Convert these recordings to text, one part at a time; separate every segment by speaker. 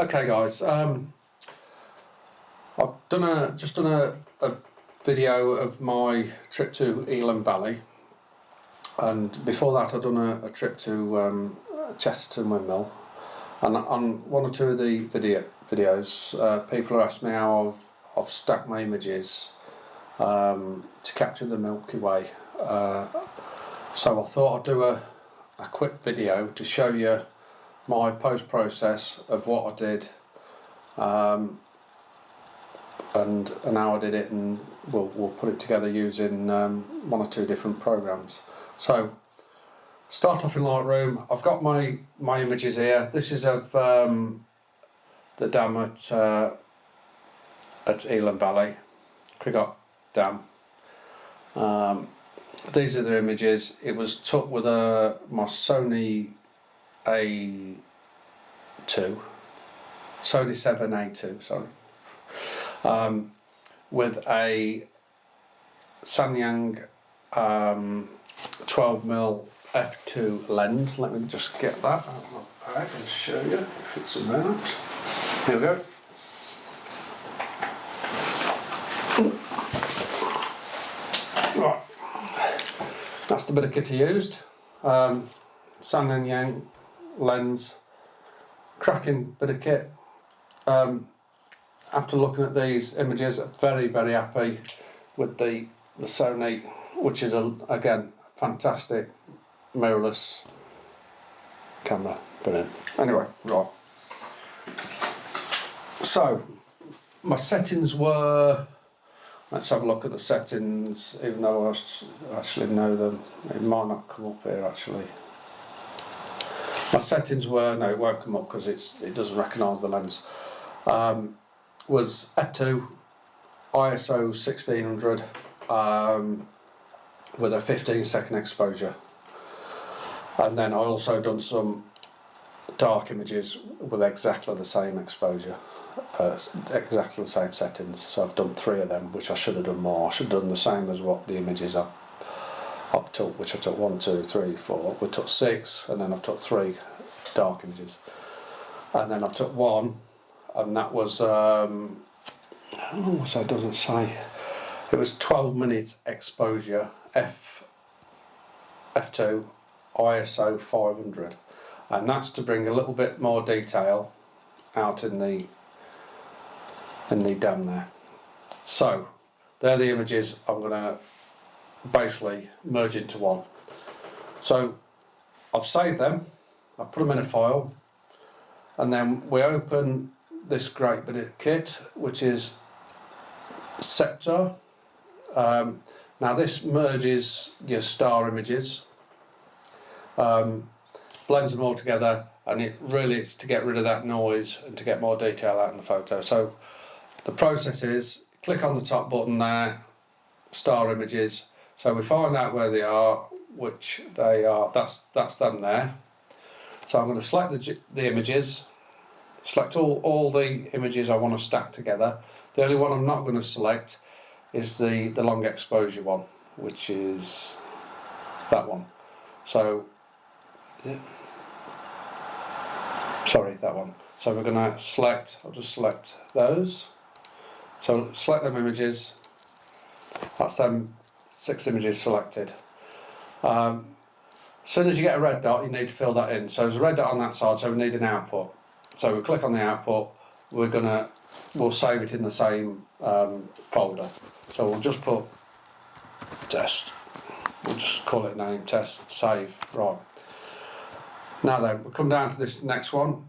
Speaker 1: Okay guys, I've just done a video of my trip to Elam Valley, and before that I've done a trip to Chesterton Windmill, and on one or two of the videos people have asked me how I've stacked my images to capture the Milky Way, so I thought I'd do a quick video to show you my post-process of what I did and how I did it, and we'll put it together using one or two different programs. So start off in Lightroom. I've got my images here. This is of the dam at Elam Valley, Crigot Dam. These are the images. It was took with my Sony Sony 7A2, sorry, with a Samyang 12mm f2 lens. Let me just get that out of my bag and show you if it's around. Here we go. Right, that's the bit of kit I used. Samyang lens, cracking bit of kit. After looking at these images, I'm very happy with the Sony, which is again fantastic mirrorless camera. Brilliant. Anyway, right. So my settings were, let's have a look at the settings, even though I actually know them. It might not come up here actually. My settings were, no, it won't come up because it doesn't recognise the lens. Was f2, ISO 1600 with a 15-second exposure, and then I also done some dark images with exactly the same exposure, exactly the same settings. So I've done 3 of them, which I should have done more. I should have done the same as what the images are. Up to which I took 1, 2, 3, 4. We took 6, and then I've took 3 dark images, and then I've took 1, and that was oh, so it doesn't say. It was 12-minute exposure, f2, ISO 500, and that's to bring a little bit more detail out in the dam there. So they're the images I'm going to basically merge into one. So I've saved them, I've put them in a file, and then we open this great bit of kit, which is Sequator. Now this merges your star images, blends them all together, and it's to get rid of that noise and to get more detail out in the photo. So the process is, click on the top button there, star images. So we find out where they are, which they are, that's them there. So I'm going to select the images, select all the images I want to stack together. The only one I'm not going to select is the long exposure one, which is that one. So, sorry, that one. So we're going to select, I'll just select those. So select them images, that's them 6 images selected. As soon as you get a red dot, you need to fill that in. So there's a red dot on that side, so we need an output. So we click on the output, we'll save it in the same folder. So we'll just put test, we'll just call it name, test, save. Right. Now then, we'll come down to this next one,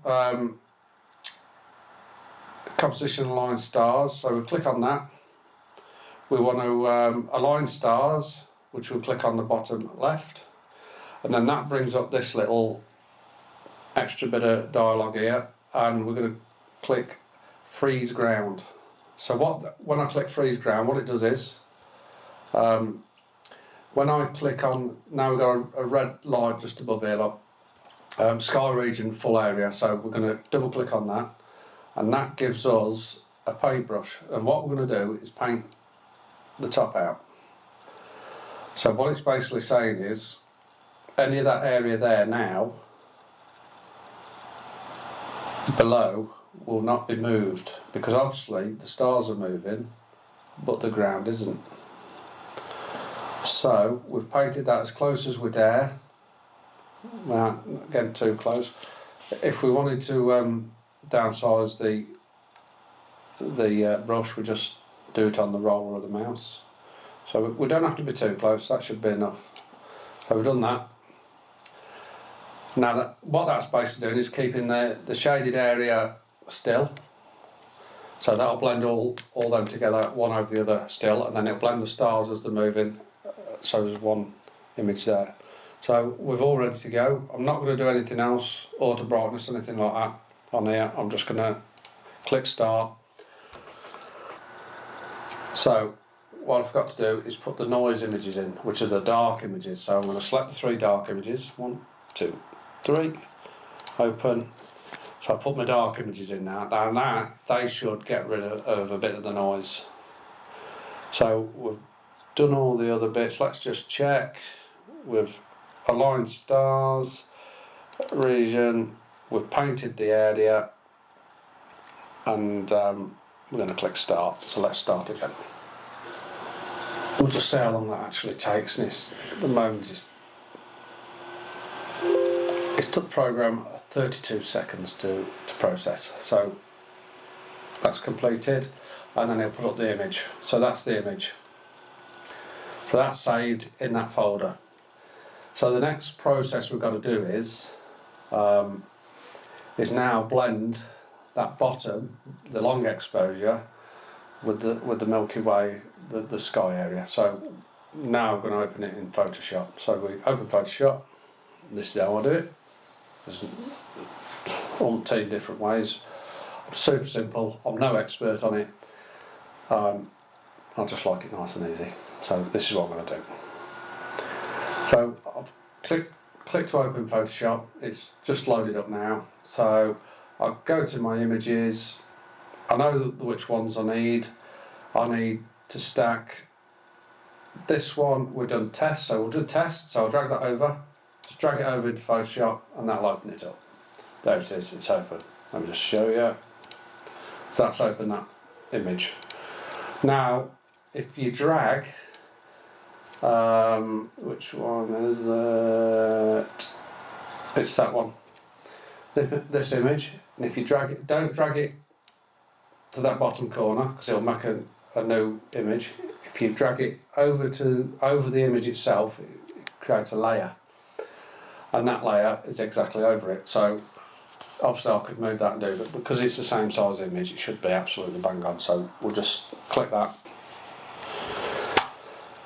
Speaker 1: composition align stars. So we click on that. We want to align stars, which we'll click on the bottom left, and then that brings up this little extra bit of dialogue here, and we're going to click freeze ground. So when I click freeze ground, what it does is, when I click on, now we've got a red light just above here, look, sky region full area, so we're going to double click on that, and that gives us a paintbrush, and what we're going to do is paint the top out. So what it's basically saying is, any of that area there now below will not be moved, because obviously the stars are moving but the ground isn't. So we've painted that as close as we dare, without getting too close. If we wanted to downsize the brush, we just do it on the roller of the mouse. So we don't have to be too close, that should be enough. So we've done that. Now what that's basically doing is keeping the shaded area still. So that'll blend all them together, one over the other still, and then it'll blend the stars as they're moving, so there's one image there. So we're all ready to go. I'm not going to do anything else, auto brightness, anything like that on here. I'm just going to click start. So what I forgot to do is put the noise images in, which are the dark images. So I'm going to select the 3 dark images, 1, 2, 3, open. So I put my dark images in now. Now that, they should get rid of a bit of the noise. So we've done all the other bits. Let's just check. We've aligned stars, region, we've painted the area, and we're going to click start. So let's start again. We'll just see how long that actually takes. And at the moment it's took the program 32 seconds to process. So that's completed, and then it'll put up the image. So that's the image. So that's saved in that folder. So the next process we've got to do is now blend that bottom, the long exposure, with the Milky Way, the sky area. So now I'm going to open it in Photoshop. So we open Photoshop. This is how I do it. There's umpteen different ways. Super simple. I'm no expert on it. I just like it nice and easy. So this is what I'm going to do. So I've click to open Photoshop. It's just loaded up now. So I'll go to my images. I know which ones I need. I need to stack this one. We've done test, so we'll do test. So I'll drag that over. Just drag it over into Photoshop, and that'll open it up. There it is. It's open. Let me just show you. So that's opened that image. Now, if you drag, which one is it? It's that one. This image. And if you drag it, don't drag it to that bottom corner, because it'll make a new image. If you drag it over the image itself, it creates a layer, and that layer is exactly over it. So obviously I could move that and do that, because it's the same size image, it should be absolutely bang on. So we'll just click that.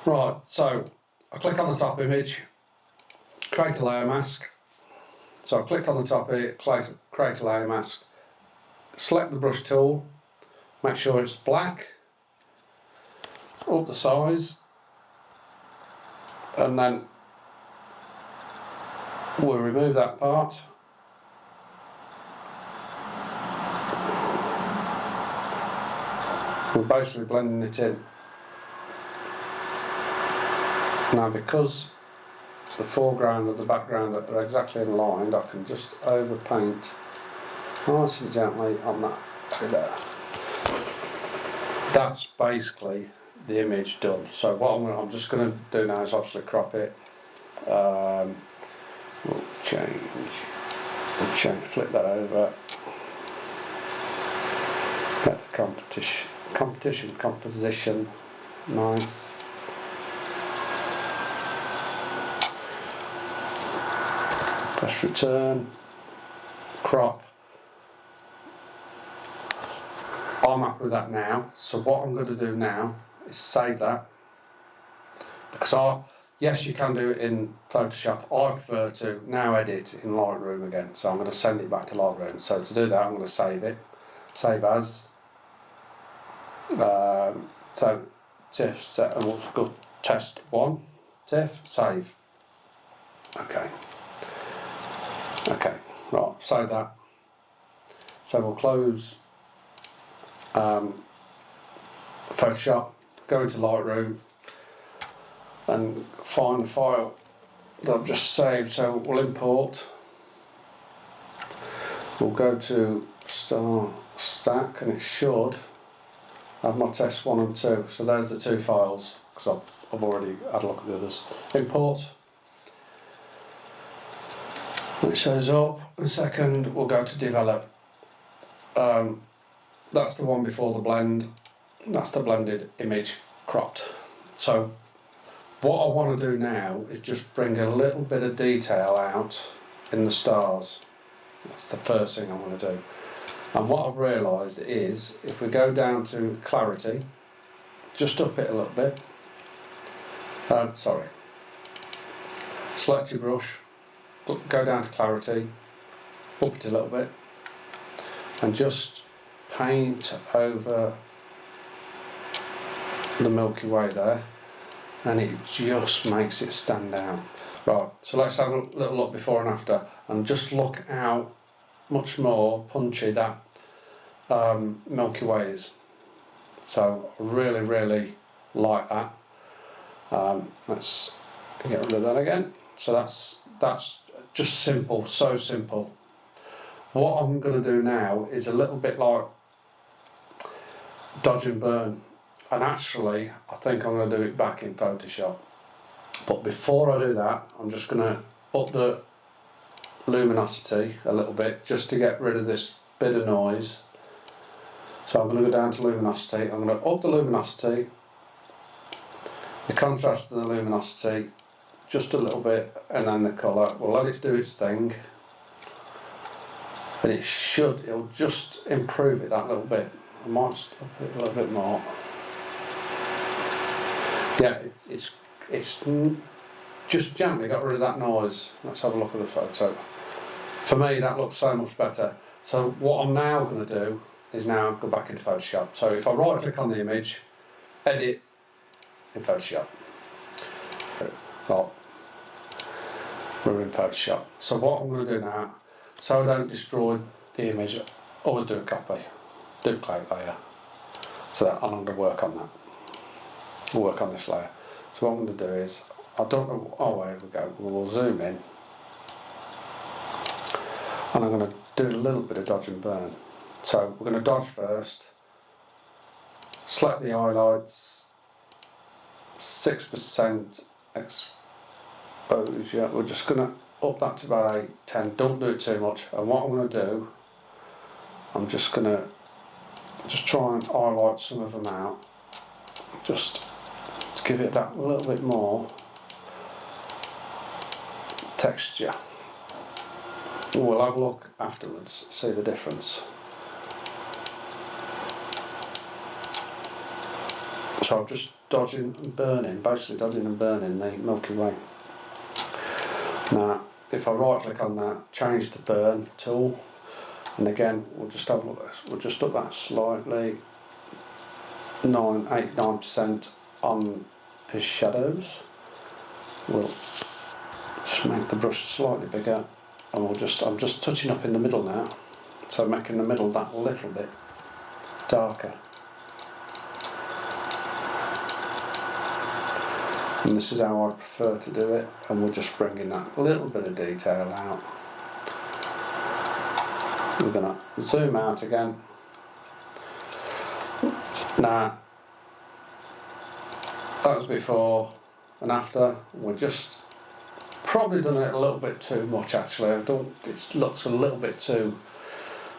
Speaker 1: Right, so I click on the top image, create a layer mask. So I clicked on the top here, create a layer mask, select the brush tool, make sure it's black, up the size, and then we'll remove that part. We're basically blending it in. Now, because the foreground and the background are exactly aligned, I can just overpaint nice and gently on that there. That's basically the image done. So what I'm just going to do now is obviously crop it. We'll change, flip that over. Get the composition nice. Press return, crop. I'm happy with that now. So what I'm going to do now is save that, because yes, you can do it in Photoshop. I prefer to now edit in Lightroom again. So I'm going to send it back to Lightroom. So to do that, I'm going to save it. Save as. So TIFF set, and we'll go test 1. TIFF save. Okay. Okay, right, save that. So we'll close Photoshop, go into Lightroom, and find the file that I've just saved. So we'll import. We'll go to start stack, and it should have my test 1 and 2. So there's the 2 files, because I've already had a look at the others. Import. When it shows up, in a second we'll go to develop. That's the one before the blend. That's the blended image cropped. So what I want to do now is just bring a little bit of detail out in the stars. That's the first thing I want to do. And what I've realised is, if we go down to clarity, just up it a little bit. Select your brush, go down to clarity, up it a little bit, and just paint over the Milky Way there, and it just makes it stand out. Right, so let's have a little look before and after, and just look how much more punchy that Milky Way is. So I really like that. Let's get rid of that again. So that's just simple, so simple. What I'm going to do now is a little bit like dodge and burn, and actually I think I'm going to do it back in Photoshop. But before I do that, I'm just going to up the luminosity a little bit, just to get rid of this bit of noise. So I'm going to go down to luminosity, I'm going to up the luminosity, the contrast of the luminosity just a little bit, and then the colour. We'll let it do its thing, and it'll just improve it that little bit. I might just up it a little bit more. Yeah, it's just gently got rid of that noise. Let's have a look at the photo. For me, that looks so much better. So what I'm now going to do is now go back into Photoshop. So if I right click on the image, edit in Photoshop. Well, we're in Photoshop. So what I'm going to do now, so I don't destroy the image, always do a copy, duplicate layer. So that I'm going to work on that. We'll work on this layer. So what I'm going to do is, I don't know, oh here we go, we'll zoom in, and I'm going to do a little bit of dodge and burn. So we're going to dodge first, select the highlights, 6% exposure, we're just going to up that to about 8, 10, don't do it too much. And what I'm going to do, I'm just going to try and highlight some of them out, just to give it that little bit more texture. We'll have a look afterwards, see the difference. So I'm just dodging and burning, basically dodging and burning the Milky Way. Now, if I right click on that, change to burn tool, and again, we'll just have a look, we'll just up that slightly, 9% on his shadows. We'll just make the brush slightly bigger, and I'm just touching up in the middle now, so making the middle that little bit darker. And this is how I prefer to do it, and we're just bringing that little bit of detail out. We're going to zoom out again. Now, that was before and after. We're just probably done it a little bit too much actually. It looks a little bit too.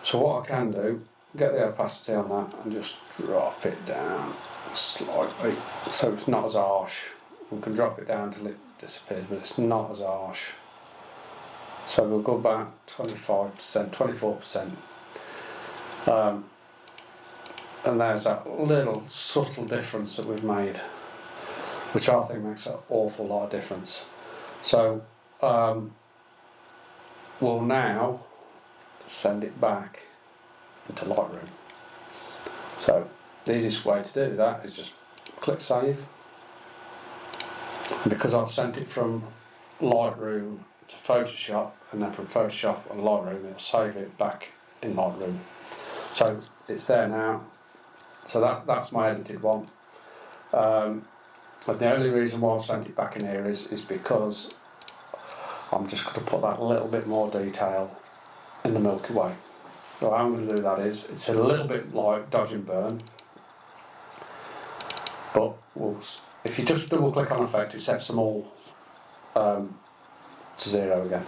Speaker 1: So what I can do, get the opacity on that and just drop it down slightly so it's not as harsh. We can drop it down till it disappears, but it's not as harsh. So we'll go back 25%, 24%. And there's that little subtle difference that we've made, which I think makes an awful lot of difference. So we'll now send it back into Lightroom. So the easiest way to do that is just click Save. Because I've sent it from Lightroom to Photoshop, and then from Photoshop and Lightroom, it'll save it back in Lightroom. So it's there now. So that's my edited one. But the only reason why I've sent it back in here is because I'm just going to put that little bit more detail in the Milky Way. So how I'm going to do that is, it's a little bit like dodge and burn, but if you just double click on effect, it sets them all to 0 again.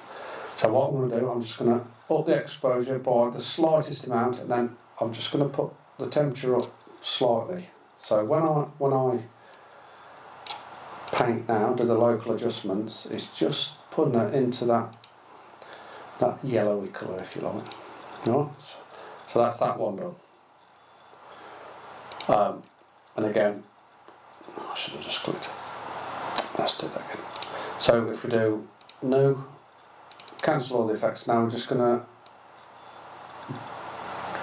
Speaker 1: So what I'm going to do, I'm just going to up the exposure by the slightest amount, and then I'm just going to put the temperature up slightly. So when I paint now, do the local adjustments, it's just putting it into that yellowy colour, if you like. Right? So that's that one done. And again, I should have just clicked. Let's do that again. So if we do new, cancel all the effects. Now we're just going to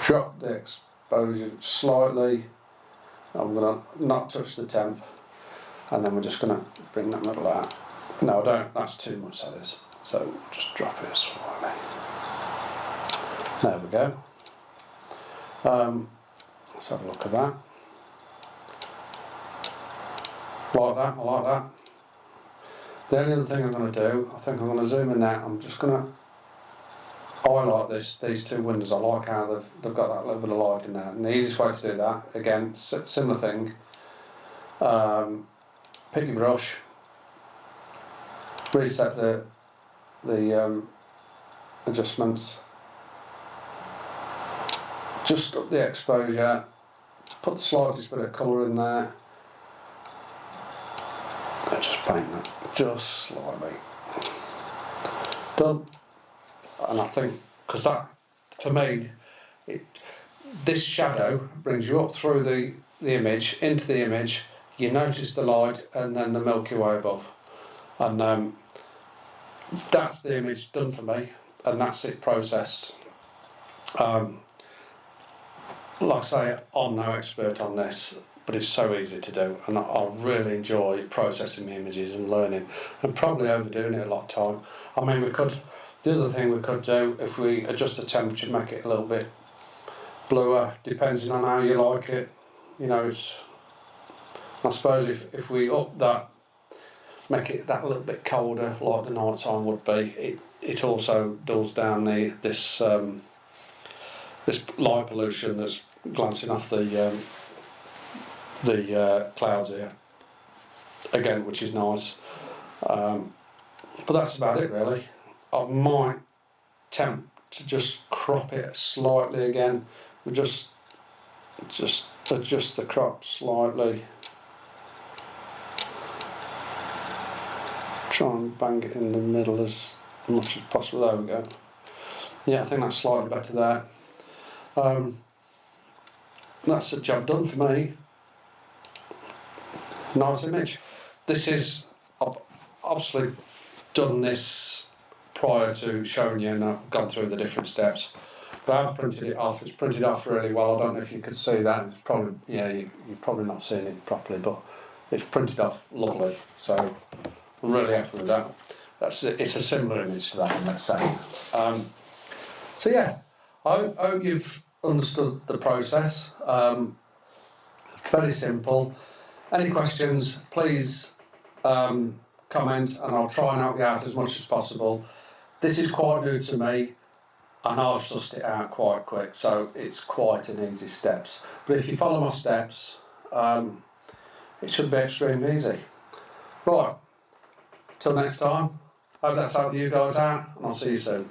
Speaker 1: drop the exposure slightly. I'm going to not touch the temp, and then we're just going to bring that middle out. No, don't. That's too much. That is. So just drop it slightly. There we go. Let's have a look at that. Like that. I like that. The only other thing I'm going to do, I think I'm going to zoom in there. I'm just going to highlight these two windows. I like how they've got that little bit of light in there. And the easiest way to do that, again, similar thing. Pick your brush, reset the adjustments, just up the exposure, put the slightest bit of colour in there. I just paint that just slightly. Done. And I think, because that, for me, this shadow brings you up through the image, into the image, you notice the light and then the Milky Way above. And that's the image done for me, and that's it processed. Like I say, I'm no expert on this, but it's so easy to do, and I really enjoy processing the images and learning, and probably overdoing it a lot of time. I mean, the other thing we could do, if we adjust the temperature, make it a little bit bluer, depending on how you like it. You know, I suppose if we up that, make it that little bit colder, like the night time would be, it also dulls down this light pollution that's glancing off the clouds here, again, which is nice. But that's about it, really. I might attempt to just crop it slightly again. We just adjust the crop slightly. Try and bang it in the middle as much as possible. There we go. Yeah, I think that's slightly better there. That's the job done for me. Nice image. I've obviously done this prior to showing you, and I've gone through the different steps. But I've printed it off. It's printed off really well. I don't know if you could see that. It's probably, yeah, you're probably not seeing it properly, but it's printed off lovely. So I'm really happy with that. It's a similar image to that one, let's say. So yeah, I hope you've understood the process. Very simple. Any questions, please comment, and I'll try and help you out as much as possible. This is quite new to me, and I've sussed it out quite quick, so it's quite an easy steps. But if you follow my steps, it should be extremely easy. Right, till next time, hope that's helped you guys out, and I'll see you soon.